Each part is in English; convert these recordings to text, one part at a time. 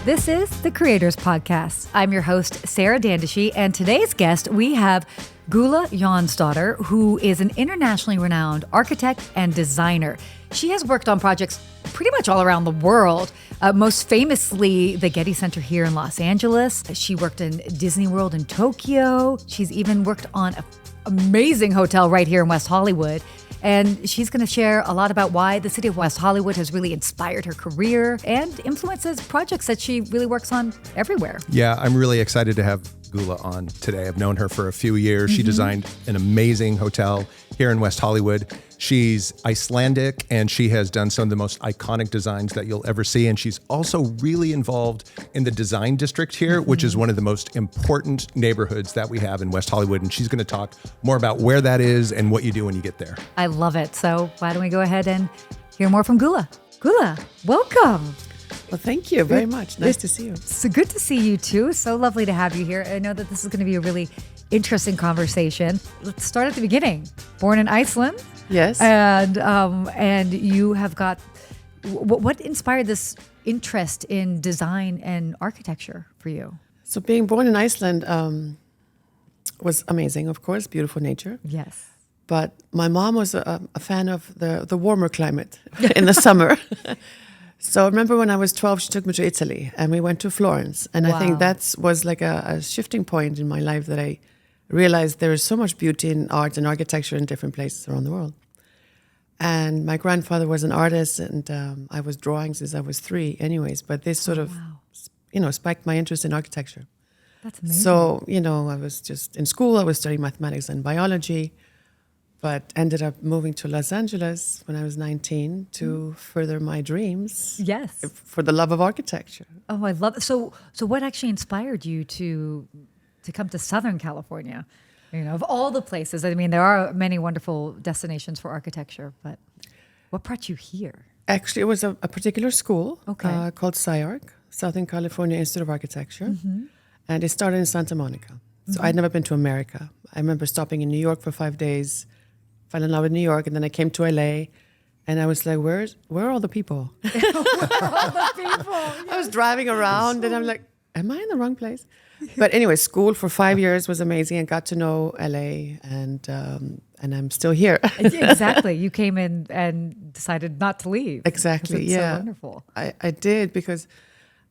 This is the Creators Podcast. I'm your host, Sarah Dandashy, and today's guest, we have Gulla Jonsdottir, who is an internationally renowned architect and designer. She has worked on projects pretty much all around the world, most famously the Getty Center here in Los Angeles. She worked in Disney World in Tokyo. She's even worked on an amazing hotel right here in West Hollywood. And she's going to share a lot about why the city of West Hollywood has really inspired her career and influences projects that she really works on everywhere. Yeah, I'm really excited to have Gulla on today. I've known her for a few years. She designed an amazing hotel here in West Hollywood. She's Icelandic, and she has done some of the most iconic designs that you'll ever see. And she's also really involved in the design district here, which is one of the most important neighborhoods that we have in West Hollywood. And she's going to talk more about where that is and what you do when you get there. I love it. So why don't we go ahead and hear more from Gulla. Gulla, welcome. Well, thank you very much. Nice to see you. So good to see you too. So lovely to have you here. I know that this is going to be a really interesting conversation. Let's start at the beginning. Born in Iceland. Yes. And you have got, what inspired this interest in design and architecture for you? So being born in Iceland was amazing, of course, beautiful nature. Yes. But my mom was a fan of the warmer climate in the summer. So I remember when I was 12, she took me to Italy and we went to Florence. And I think that was like a shifting point in my life that I realized there is so much beauty in art and architecture in different places around the world. And my grandfather was an artist, and I was drawing since I was 3 anyways. But this sort of, spiked my interest in architecture. That's amazing. So, I was just in school, I was studying mathematics and biology, but ended up moving to Los Angeles when I was 19 to further my dreams. Yes. For the love of architecture. Oh, I love it. So what actually inspired you to come to Southern California? Of all the places, I mean, there are many wonderful destinations for architecture, but what brought you here? Actually, it was a particular school called SCIARC, Southern California Institute of Architecture, and it started in Santa Monica. So I'd never been to America. I remember stopping in New York for 5 days, fell in love with New York, and then I came to LA, and I was like, where are all the people? Where are all the people? Yes. I was driving around, and I'm like, am I in the wrong place? But anyway, school for 5 years was amazing. I got to know LA, and I'm still here. Exactly. You came in and decided not to leave. Exactly. It's yeah. so wonderful. I did because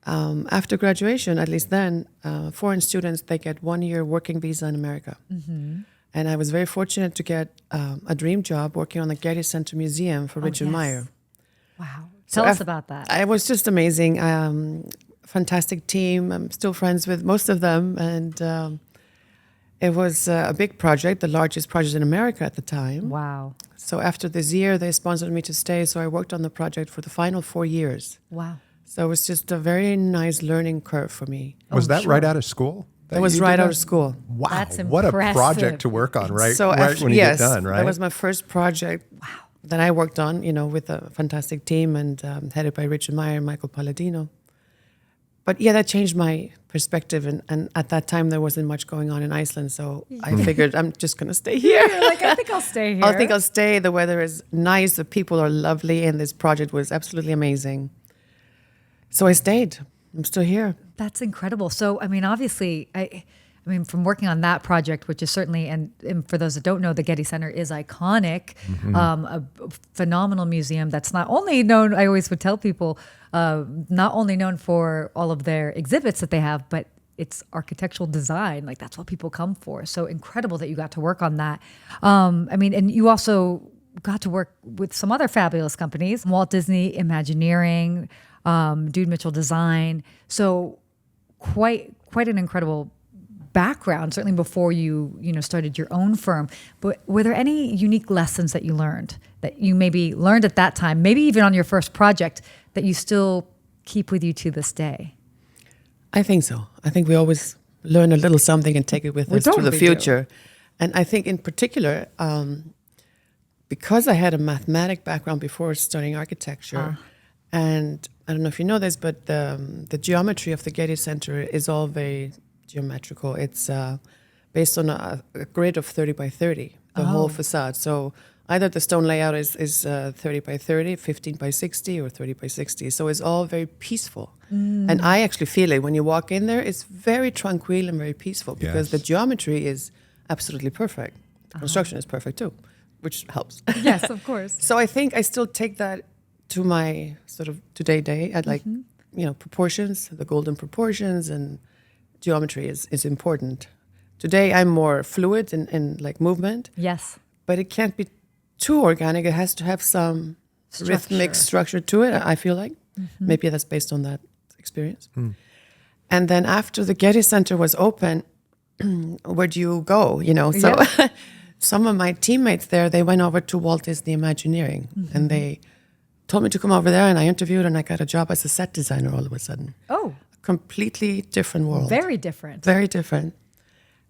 after graduation, at least then, foreign students, they get 1 year working visa in America. And I was very fortunate to get a dream job working on the Getty Center Museum for Richard Meier. Wow. Tell us about that. It was just amazing. Fantastic team. I'm still friends with most of them. And it was a big project, the largest project in America at the time. Wow. So after this year, they sponsored me to stay. So I worked on the project for the final 4 years. Wow. So it was just a very nice learning curve for me. Was that right out of school? It was right out of school. Wow. That's what a impressive. project to work on, right? So right when you get done, right? That was my first project that I worked on, with a fantastic team and headed by Richard Meier and Michael Palladino. But yeah, that changed my perspective. And at that time, there wasn't much going on in Iceland. So I figured I'm just going to stay here. You're like, I think I'll stay here. I think I'll stay. The weather is nice. The people are lovely. And this project was absolutely amazing. So I stayed. I'm still here. That's incredible. So, I mean, obviously, I mean, from working on that project, which is certainly, and for those that don't know, the Getty Center is iconic, a phenomenal museum that's not only known, I always would tell people, not only known for all of their exhibits that they have, but it's architectural design. Like, that's what people come for. So incredible that you got to work on that. I mean, and you also got to work with some other fabulous companies, Walt Disney Imagineering, Dude Mitchell Design. So quite an incredible background, certainly before you started your own firm. But were there any unique lessons that you learned that you maybe learned at that time, maybe even on your first project, that you still keep with you to this day? I think so. I think we always learn a little something and take it with us to the future. And I think in particular, because I had a mathematic background before studying architecture, and I don't know if you know this, but the geometry of the Getty Center is all very geometrical. It's based on a grid of 30 by 30, the whole facade. So either the stone layout is 30 by 30, 15 by 60, or 30 by 60. So it's all very peaceful. And I actually feel it when you walk in there. It's very tranquil and very peaceful because the geometry is absolutely perfect. The construction is perfect too, which helps. Yes, of course. So I think I still take that to my sort of day. I'd like, proportions, the golden proportions, and geometry is important. Today I'm more fluid in like movement. Yes. But it can't be too organic. It has to have some rhythmic structure to it, I feel like. Maybe that's based on that experience. And then after the Getty Center was open, where do you go? So some of my teammates there, they went over to Walt Disney Imagineering, and they told me to come over there, and I interviewed, and I got a job as a set designer all of a sudden. Oh. A completely different world. Very different. Very different.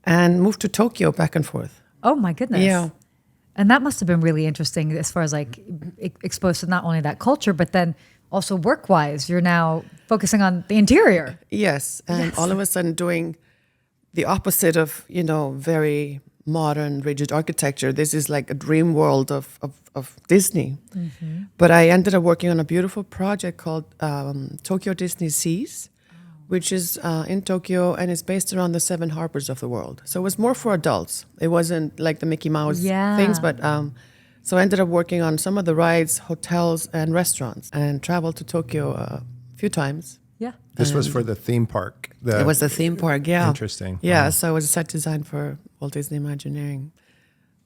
And moved to Tokyo back and forth. Oh my goodness. Yeah. And that must have been really interesting as far as like exposed to not only that culture, but then also work-wise, you're now focusing on the interior. Yes. And all of a sudden doing the opposite of, very modern, rigid architecture. This is like a dream world of Disney. But I ended up working on a beautiful project called Tokyo Disney Seas, which is in Tokyo, and it's based around the 7 harbors of the world. So it was more for adults. It wasn't like the Mickey Mouse things, but so I ended up working on some of the rides, hotels, and restaurants, and traveled to Tokyo a few times. Yeah. This was for the theme park. It was the theme park, yeah. Interesting. Yeah, so it was a set design for Walt Disney Imagineering.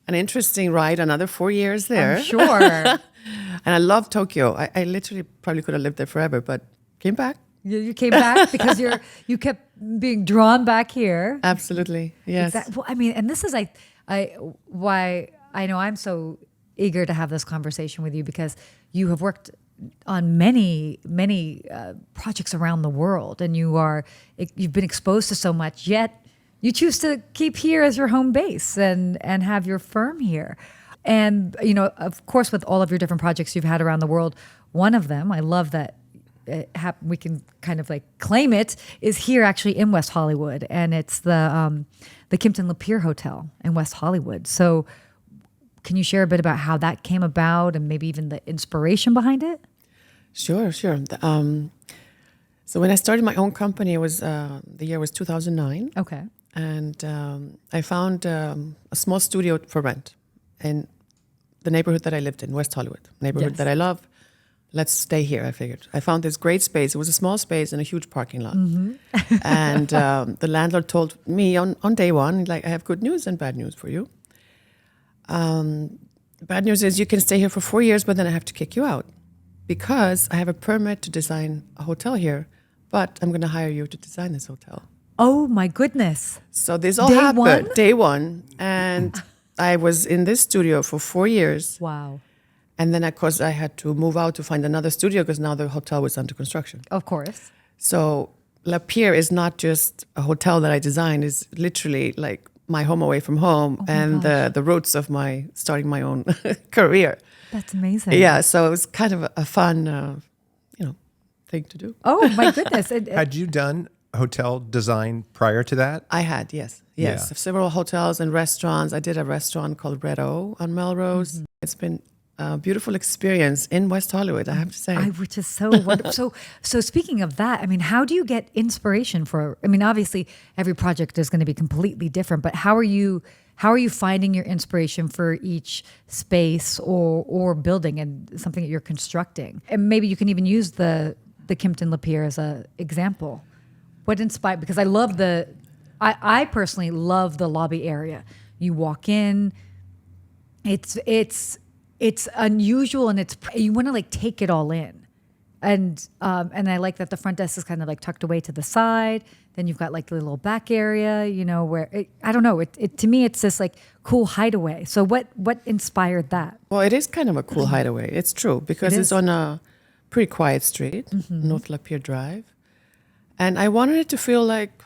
An interesting ride, another 4 years there. I'm sure. And I love Tokyo. I literally probably could have lived there forever, but came back. You came back because you kept being drawn back here. Absolutely, yes. Well, I mean, and this is why I know I'm so eager to have this conversation with you, because you have worked on many projects around the world, and you've been exposed to so much, yet you choose to keep here as your home base and have your firm here. And of course, with all of your different projects you've had around the world, one of them, I love that we can kind of like claim it, is here actually in West Hollywood, and it's the Kimpton Lapeer Hotel in West Hollywood. So can you share a bit about how that came about and maybe even the inspiration behind it? Sure. So when I started my own company, it was the year was 2009. Okay. And I found a small studio for rent in the neighborhood that I lived in, West Hollywood, neighborhood that I love. Let's stay here, I figured. I found this great space. It was a small space in a huge parking lot. And the landlord told me on day one, like, I have good news and bad news for you. Bad news is you can stay here for 4 years, but then I have to kick you out because I have a permit to design a hotel here, but I'm going to hire you to design this hotel. Oh my goodness. So this all happened day one. And I was in this studio for 4 years. Wow. And then, of course, I had to move out to find another studio because now the hotel was under construction. Of course. So Lapeer is not just a hotel that I designed. It's literally like my home away from home and the roots of starting my own career. That's amazing. Yeah, so it was kind of a fun, thing to do. Oh my goodness. Had you done hotel design prior to that? I had, yes. Several hotels and restaurants. I did a restaurant called Red O on Melrose. It's been a beautiful experience in West Hollywood, I have to say. Which is so wonderful. So speaking of that, I mean, how do you get inspiration obviously every project is going to be completely different, but how are you finding your inspiration for each space or building and something that you're constructing? And maybe you can even use the Kimpton Lapeer as an example. What inspired, because I personally love the lobby area. You walk in, it's unusual, and you want to like take it all in, and I like that the front desk is kind of like tucked away to the side. Then you've got like the little back area, where I don't know. It to me, it's this like cool hideaway. So what inspired that? Well, it is kind of a cool hideaway. It's true because it's on a pretty quiet street, North Lapeer Drive, and I wanted it to feel like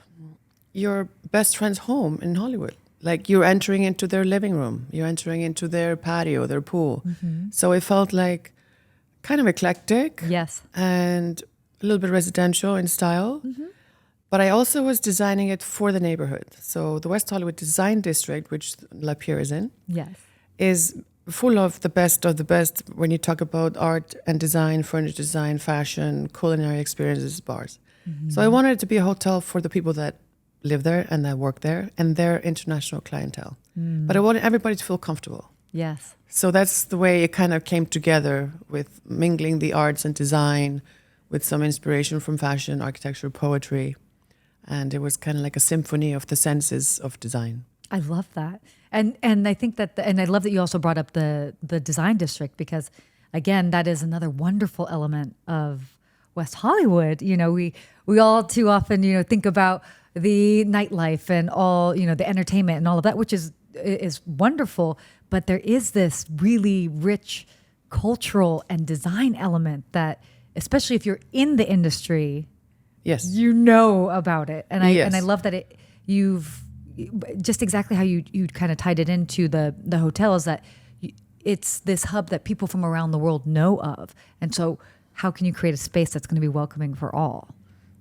your best friend's home in Hollywood. Like you're entering into their living room, you're entering into their patio, their pool. So it felt like kind of eclectic. Yes. And a little bit residential in style. But I also was designing it for the neighborhood. So the West Hollywood Design District, which La Pierre is in, Yes. is full of the best when you talk about art and design, furniture design, fashion, culinary experiences, bars. So I wanted it to be a hotel for the people that live there and that work there and their international clientele. But I wanted everybody to feel comfortable. Yes. So that's the way it kind of came together, with mingling the arts and design with some inspiration from fashion, architecture, poetry. And it was kind of like a symphony of the senses of design. I love that. And I think that, and I love that you also brought up the design district, because again, that is another wonderful element of West Hollywood. You know, we all too often, you know, think about the nightlife and all, you know, the entertainment and all of that, which is wonderful. But there is this really rich cultural and design element that, especially if you're in the industry, Yes. you know about it. And I Yes. love that you've just exactly how you kind of tied it into the hotel, is that it's this hub that people from around the world know of. And so how can you create a space that's going to be welcoming for all,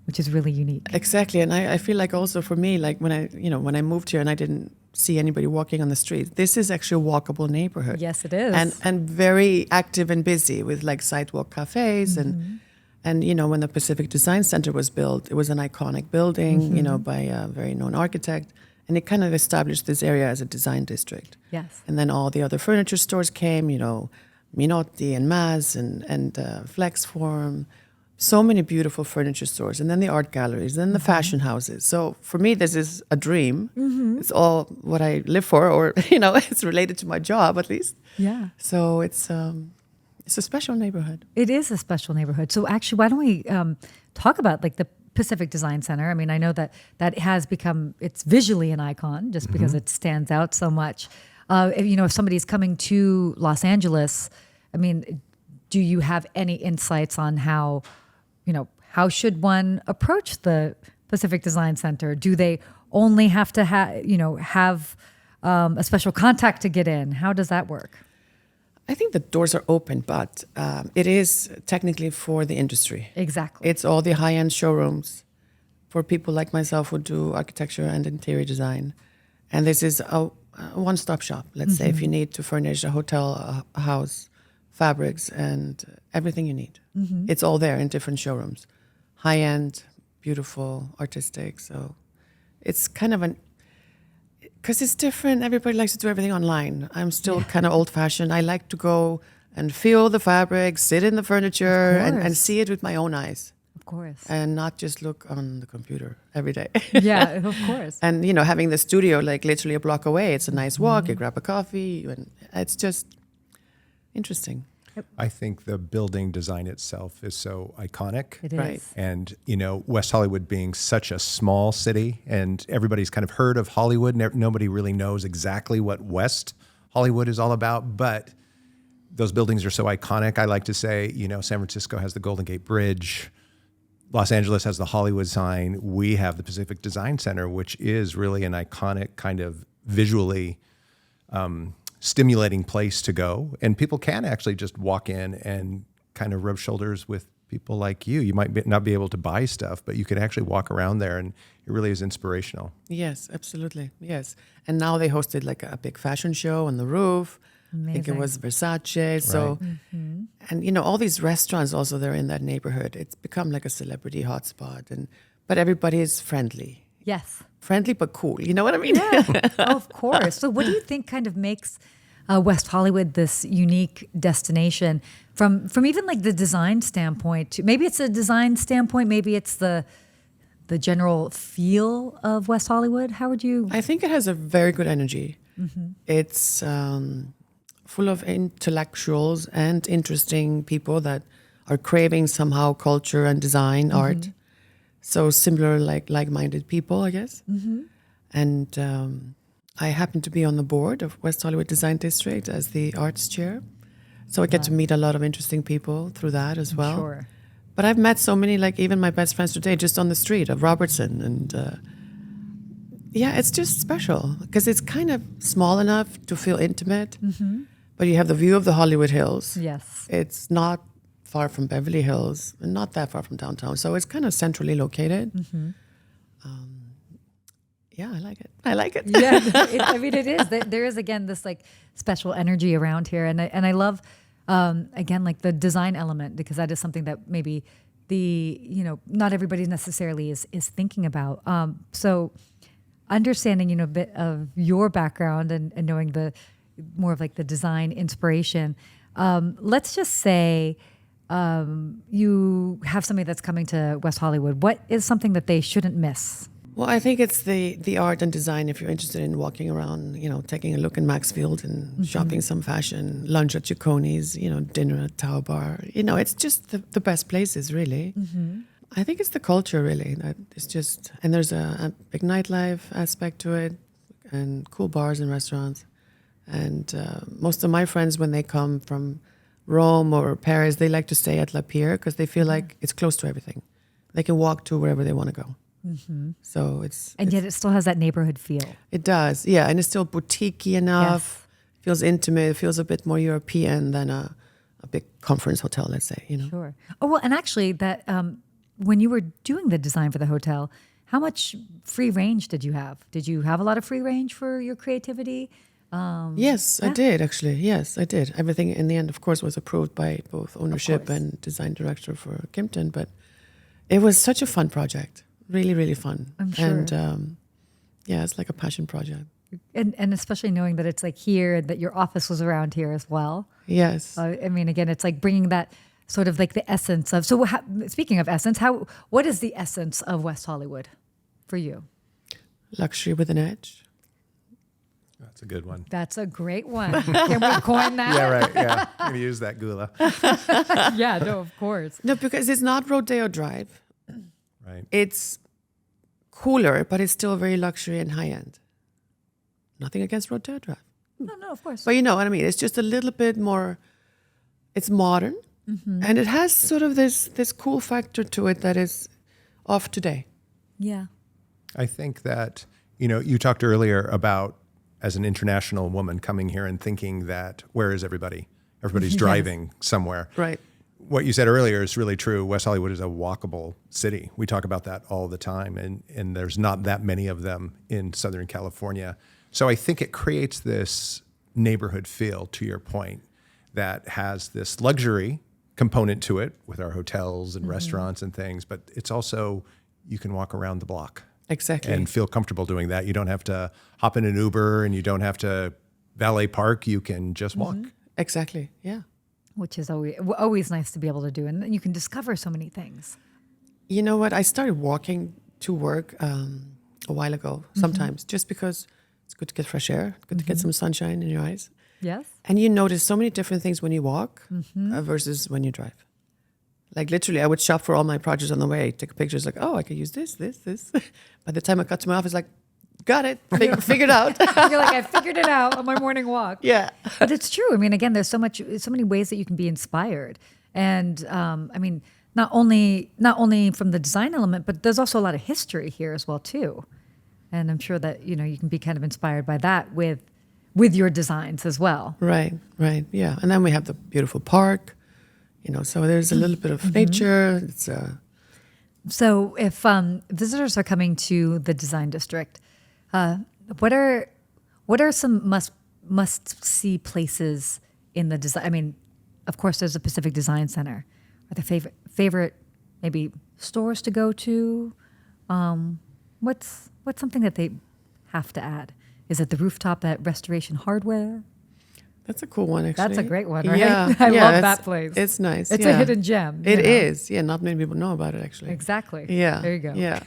which is really unique? Exactly. And I feel like also for me, like when I moved here and I didn't see anybody walking on the street, this is actually a walkable neighborhood. Yes, it is. And very active and busy with like sidewalk cafes and you know, when the Pacific Design Center was built, it was an iconic building, you know, by a very known architect. And it kind of established this area as a design district. Yes. And then all the other furniture stores came, you know, Minotti and Maz and Flexform. So many beautiful furniture stores. And then the art galleries, then the fashion houses. So for me, this is a dream. It's all what I live for, or, you know, it's related to my job at least. Yeah. So it's a special neighborhood. It is a special neighborhood. So actually, why don't we talk about like the Pacific Design Center? I mean, I know that has become, it's visually an icon just because it stands out so much. If somebody's coming to Los Angeles, I mean, do you have any insights on how should one approach the Pacific Design Center? Do they only have to have a special contact to get in? How does that work? I think the doors are open, but it is technically for the industry. Exactly. It's all the high-end showrooms for people like myself who do architecture and interior design. And this is a one-stop shop. Let's say if you need to furnish a hotel, a house, fabrics, and everything you need. It's all there in different showrooms. High-end, beautiful, artistic. So it's kind of because it's different. Everybody likes to do everything online. I'm still kind of old-fashioned. I like to go and feel the fabric, sit in the furniture, and see it with my own eyes. Of course. And not just look on the computer every day. Yeah, of course. And, having the studio like literally a block away, it's a nice walk. You grab a coffee, and it's just interesting. I think the building design itself is so iconic. It is. Right. And, West Hollywood being such a small city, and everybody's kind of heard of Hollywood. Nobody really knows exactly what West Hollywood is all about, but those buildings are so iconic. I like to say, San Francisco has the Golden Gate Bridge. Los Angeles has the Hollywood sign. We have the Pacific Design Center, which is really an iconic kind of visually stimulating place to go. And people can actually just walk in and kind of rub shoulders with people like you. You might not be able to buy stuff, but you can actually walk around there, and it really is inspirational. Yes, absolutely. Yes. And now they hosted like a big fashion show on the roof. Amazing. I think it was Versace. So, and all these restaurants also, they're in that neighborhood. It's become like a celebrity hotspot, but everybody is friendly. Yes. Friendly but cool. You know what I mean? Yeah, of course. So what do you think kind of makes West Hollywood this unique destination from even like the design standpoint? Maybe it's a design standpoint, maybe it's the general feel of West Hollywood. How would you? I think it has a very good energy. It's full of intellectuals and interesting people that are craving somehow culture and design, art. So similar, like-minded people, I guess. And I happen to be on the board of West Hollywood Design District as the arts chair. So I get to meet a lot of interesting people through that as well. Sure. But I've met so many, like even my best friends today, just on the street of Robertson. And it's just special because it's kind of small enough to feel intimate. But you have the view of the Hollywood Hills. Yes. It's not far from Beverly Hills and not that far from downtown. So it's kind of centrally located. Yeah, I like it. I like it. Yeah, I mean, it is. There is, again, this like special energy around here. And I love, again, like the design element, because that is something that maybe not everybody necessarily is thinking about. So understanding, a bit of your background and knowing the more of like the design inspiration, let's just say you have somebody that's coming to West Hollywood. What is something that they shouldn't miss? Well, I think it's the art and design. If you're interested in walking around, taking a look in Maxfield and shopping some fashion, lunch at Cicconi's, dinner at Tower Bar, it's just the best places, really. I think it's the culture, really. It's just, and there's a big nightlife aspect to it, and cool bars and restaurants. And most of my friends, when they come from Rome or Paris, they like to stay at La Pierre because they feel like it's close to everything. They can walk to wherever they want to go. So yet it still has that neighborhood feel. It does, yeah, and it's still boutique-y enough. It feels intimate. It feels a bit more European than a big conference hotel, let's say. Sure. Oh well, and actually, that when you were doing the design for the hotel, how much free range did you have? Did you have a lot of free range for your creativity? Yes, I did actually. Yes, I did. Everything in the end, of course, was approved by both ownership and design director for Kimpton. But it was such a fun project. Really, really fun. I'm sure. And it's like a passion project. And especially knowing that it's like here, that your office was around here as well. Yes. I mean, again, it's like bringing that sort of like the essence of. So, speaking of essence, what is the essence of West Hollywood for you? Luxury with an edge. That's a good one. That's a great one. Can we coin that? Yeah, right. Yeah, I'm going to use that, Gulla. Yeah, no, of course. No, because it's not Rodeo Drive. Right. It's cooler, but it's still very luxury and high end. Nothing against Rodeo Drive. No, of course. But you know what I mean? It's just a little bit more, it's modern, and it has sort of this cool factor to it that is off today. Yeah. I think that, you talked earlier about, as an international woman coming here and thinking that, where is everybody? Everybody's driving somewhere. Right. What you said earlier is really true. West Hollywood is a walkable city. We talk about that all the time, and there's not that many of them in Southern California. So I think it creates this neighborhood feel, to your point, that has this luxury component to it with our hotels and restaurants and things, but it's also, you can walk around the block. Exactly. And feel comfortable doing that. You don't have to hop in an Uber and you don't have to valet park. You can just walk. Exactly, yeah. Which is always nice to be able to do. And you can discover so many things. You know what? I started walking to work a while ago sometimes, just because it's good to get fresh air, good to get some sunshine in your eyes. Yes. And you notice so many different things when you walk versus when you drive. Like literally, I would shop for all my projects on the way, take pictures like, oh, I could use this. By the time I got to my office, like, got it, figured out. You're like, I figured it out on my morning walk. Yeah. But it's true. I mean, again, there's so many ways that you can be inspired. And I mean, not only from the design element, but there's also a lot of history here as well, too. And I'm sure that, you can be kind of inspired by that with your designs as well. Right, yeah. And then we have the beautiful park. So there's a little bit of nature. It's So if visitors are coming to the design district, what are some must see places in the design? I mean, of course, there's a Pacific Design Center. Are there favorite maybe stores to go to? What's something that they have to add? Is it the rooftop at Restoration Hardware? That's a cool one, actually. That's a great one, right? Yeah, I love that place. It's nice. It's a hidden gem. It is. Yeah, not many people know about it, actually. Exactly. Yeah. There you go. Yeah.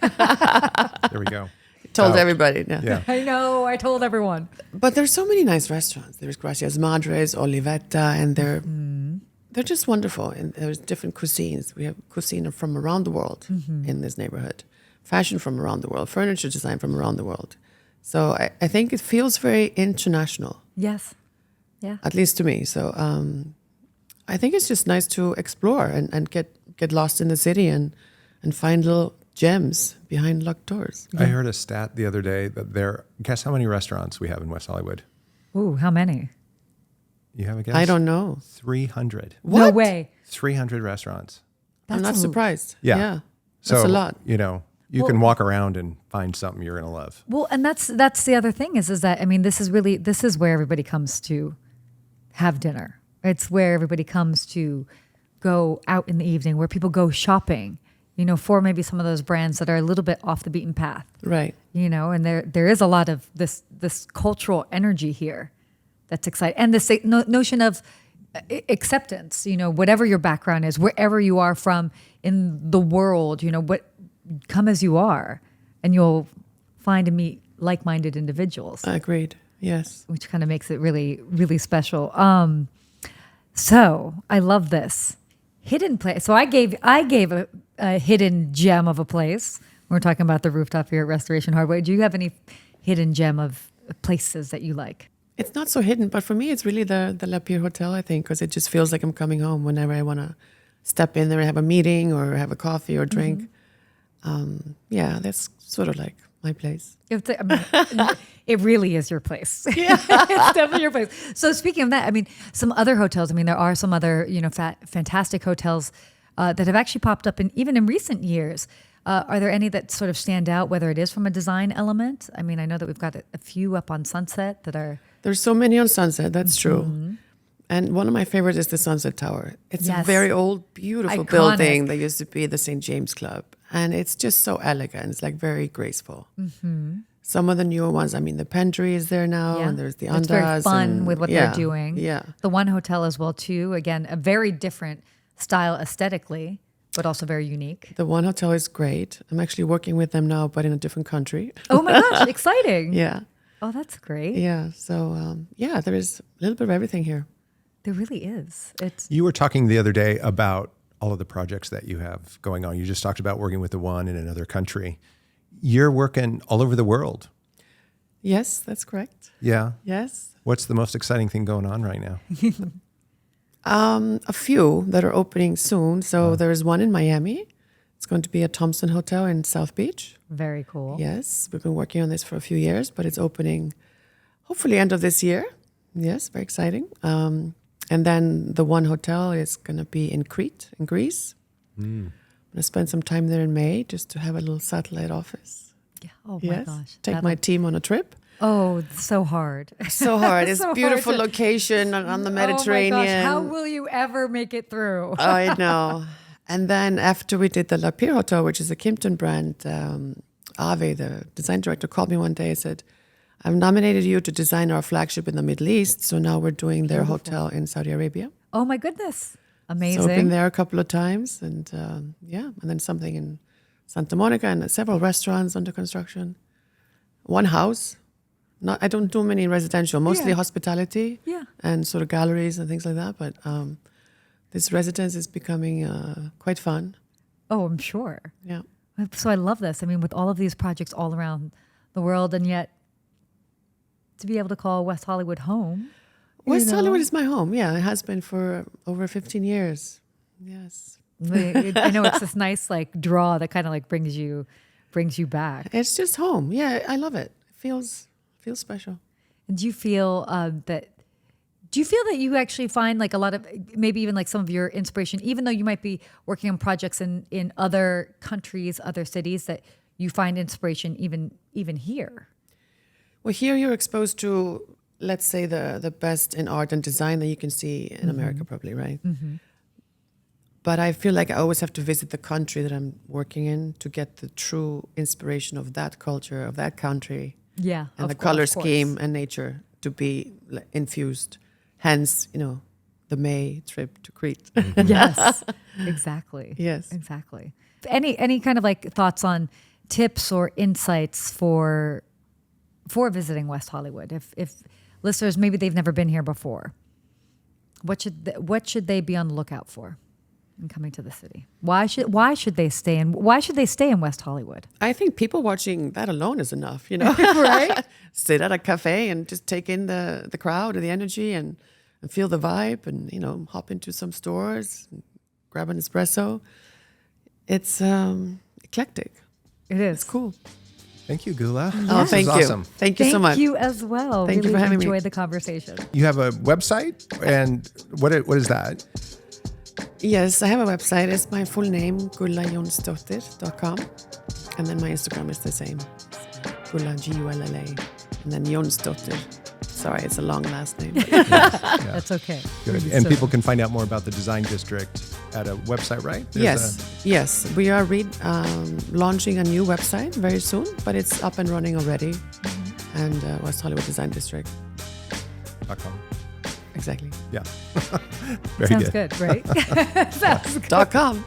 There we go. Told everybody. Yeah. I know. I told everyone. But there's so many nice restaurants. There's Gracias Madres, Olivetta, and they're just wonderful. And there's different cuisines. We have cuisine from around the world in this neighborhood. Fashion from around the world. Furniture design from around the world. So I think it feels very international. Yes. Yeah. At least to me. So I think it's just nice to explore and get lost in the city and find little gems behind locked doors. I heard a stat the other day that guess how many restaurants we have in West Hollywood? Ooh, how many? You have a guess? I don't know. 300. What? No way. 300 restaurants. I'm not surprised. Yeah. Yeah. So, That's a lot. You can walk around and find something you're going to love. Well, and that's the other thing is that, I mean, this is where everybody comes to have dinner. It's where everybody comes to go out in the evening, where people go shopping, for maybe some of those brands that are a little bit off the beaten path. Right. And there is a lot of this cultural energy here that's exciting. And this notion of acceptance, whatever your background is, wherever you are from in the world, come as you are, and you'll find and meet like-minded individuals. Agreed. Yes. Which kind of makes it really, really special. So I love this hidden place. So I gave a hidden gem of a place. We're talking about the rooftop here at Restoration Hardware. Do you have any hidden gem of places that you like? It's not so hidden, but for me, it's really the La Pierre Hotel, I think, because it just feels like I'm coming home whenever I want to step in there and have a meeting or have a coffee or drink. Yeah, that's sort of like my place. It really is your place. Yeah. It's definitely your place. So speaking of that, I mean, some other hotels, there are some other, fantastic hotels that have actually popped up even in recent years. Are there any that sort of stand out, whether it is from a design element? I mean, I know that we've got a few up on Sunset that are... There's so many on Sunset, that's true. And one of my favorites is the Sunset Tower. It's a very old, beautiful building that used to be the St. James Club. And it's just so elegant. It's like very graceful. Some of the newer ones, the Pentry is there now, and there's the Andas. It's very fun with what they're doing. Yeah. The One Hotel as well, too. Again, a very different style aesthetically, but also very unique. The One Hotel is great. I'm actually working with them now, but in a different country. Oh my gosh, exciting. Yeah. Oh, that's great. Yeah. So, there is a little bit of everything here. There really is. You were talking the other day about all of the projects that you have going on. You just talked about working with the One in another country. You're working all over the world. Yes, that's correct. Yeah. Yes. What's the most exciting thing going on right now? A few that are opening soon. So there's one in Miami. It's going to be a Thompson Hotel in South Beach. Very cool. Yes, we've been working on this for a few years, but it's opening hopefully end of this year. Yes, very exciting. And then the One Hotel is going to be in Crete, in Greece. I'm going to spend some time there in May just to have a little satellite office. Yeah. Oh my gosh. Take my team on a trip. Oh, so hard. So hard. It's so beautiful hard location on the Mediterranean. Oh my gosh. How will you ever make it through? I know. And then after we did the La Pierre Hotel, which is a Kimpton brand, Ave, the design director, called me one day and said, I've nominated you to design our flagship in the Middle East. So now we're doing their hotel in Saudi Arabia. Oh my goodness. Amazing. So I've been there a couple of times and and then something in Santa Monica and several restaurants under construction. One house. I don't do many residential, mostly hospitality and sort of galleries and things like that. But this residence is becoming quite fun. Oh, I'm sure. Yeah. So I love this. With all of these projects all around the world, and yet to be able to call West Hollywood home. West Hollywood is my home. Yeah, it has been for over 15 years. Yes. I know it's this nice draw that kind of brings you back. It's just home. Yeah, I love it. It feels special. And do you feel that you actually find a lot of maybe even some of your inspiration, even though you might be working on projects in other countries, other cities, that you find inspiration even here? Well, here you're exposed to, let's say, the best in art and design that you can see in America, probably, right? Mm-hmm. But I feel like I always have to visit the country that I'm working in to get the true inspiration of that culture, of that country. Yeah, and the color scheme and nature to be infused. Hence, the May trip to Crete. Yes, exactly. Yes, exactly. Any kind of thoughts on tips or insights for visiting West Hollywood? If listeners, maybe they've never been here before, what should they be on the lookout for in coming to the city? Why should they stay in West Hollywood? I think people watching that alone is enough, right? Sit at a cafe and just take in the crowd and the energy and feel the vibe and hop into some stores, grab an espresso. It's eclectic. It is. It's cool. Thank you, Gulla. Oh, This thank is you. awesome. Thank you so much. Thank you as well. Thank you Really for having me. enjoyed the conversation. You have a website, and what is that? Yes, I have a website. It's my full name, gullajonsdottir.com. And then my Instagram is the same. Gulla, Gulla. And then Jonsdottir. Sorry, it's a long last name. That's okay. Good. And people can find out more about the design district at a website, right? Yes. We are launching a new website very soon, but it's up and running already. And West Hollywood Design District. .com. Exactly. Yeah. Very Sounds good. good, right? Sounds good. .com.